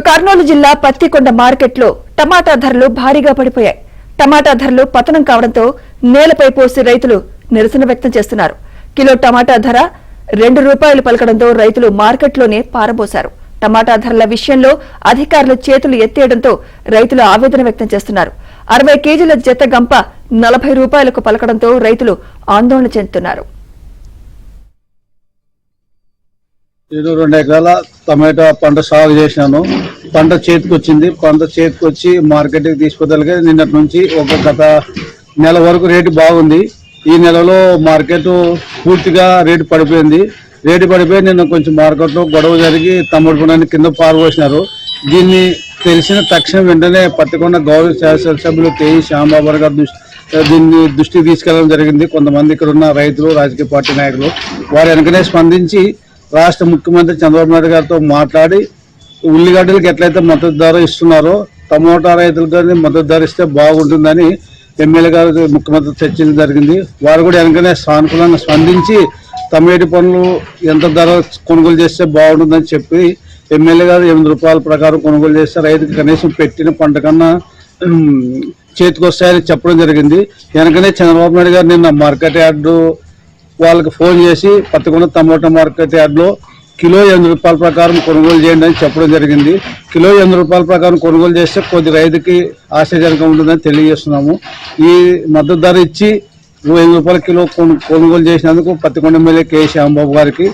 కర్నూలు జిల్లా పత్తికొండ మార్కెట్లో టమాటా ధరలు భారీగా పడిపోయాయి. టమాటా ధరలు పతనం కావడంతో నేలపై పోసి రైతులు నిరసన వ్యక్తం చేస్తున్నారు. కిలో టమాటా ధర ₹2 పలకడంతో రైతులు మార్కెట్లోనే పారబోశారు. టమాటా ధరల విషయంలో అధికారులు చేతులు ఎత్తేయడంతో రైతులు ఆవేదన వ్యక్తం చేస్తున్నారు. 60 కేజీల జత గంప ₹40 పలకడంతో రైతులు ఆందోళన చెందుతున్నారు. నేను 2 ఎకరాల టమాటా పంట సాగు చేసినాను. పంట చేతికొచ్చింది. పంట చేతికొచ్చి మార్కెట్కి తీసుకుదలిగే నిన్నటి నుంచి గత నెల వరకు రేటు బాగుంది. ఈ నెలలో మార్కెట్ పూర్తిగా రేటు పడిపోయింది. రేటు పడిపోయి నిన్న కొంచెం మార్కెట్లో గొడవ జరిగి తమ్ముడు పునాన్ని కింద పారబోసినారు. దీన్ని తెలిసిన తక్షణం వెంటనే పత్తికొండ గౌరవ శాసనసభ్యులు కేఈ శ్యాంబాబు గారు దీన్ని దృష్టికి తీసుకెళ్లడం జరిగింది. కొంతమంది ఇక్కడ ఉన్న రైతులు, రాజకీయ పార్టీ నాయకులు వారు వెనకనే స్పందించి రాష్ట్ర ముఖ్యమంత్రి చంద్రబాబు నాయుడు గారితో మాట్లాడి ఉల్లిగడ్డలకు ఎట్లయితే మద్దతు ధర ఇస్తున్నారో టమోటా రైతులకు మద్దతు ధర ఇస్తే బాగుంటుందని ఎమ్మెల్యే గారు ముఖ్యమంత్రి చర్చలు జరిగింది. వారు కూడా వెనకనే సానుకూలంగా స్పందించి టమాటా పనులు ఎంత ధర కొనుగోలు చేస్తే బాగుంటుందని చెప్పి ఎమ్మెల్యే గారు ₹8 ప్రకారం కొనుగోలు చేస్తే రైతుకి కనీసం పెట్టిన పంట కన్నా చేతికొస్తాయని చెప్పడం జరిగింది. వెనకనే చంద్రబాబు నాయుడు గారు నిన్న మార్కెట్ యార్డు వాళ్ళకి ఫోన్ చేసి పత్తికొండ టమోటా మార్కెట్ యార్డ్లో కిలో ₹8 ప్రకారం కొనుగోలు చేయండి అని చెప్పడం జరిగింది. కిలో ₹8 ప్రకారం కొనుగోలు చేస్తే కొద్ది రైతుకి ఆశాజనకంగా ఉంటుందని తెలియజేస్తున్నాము. ఈ మద్దతు ధర ఇచ్చి ₹8 కిలో కొనుగోలు చేసినందుకు పత్తికొండ ఎమ్మెల్యే కేఈ శ్యాంబాబు గారికి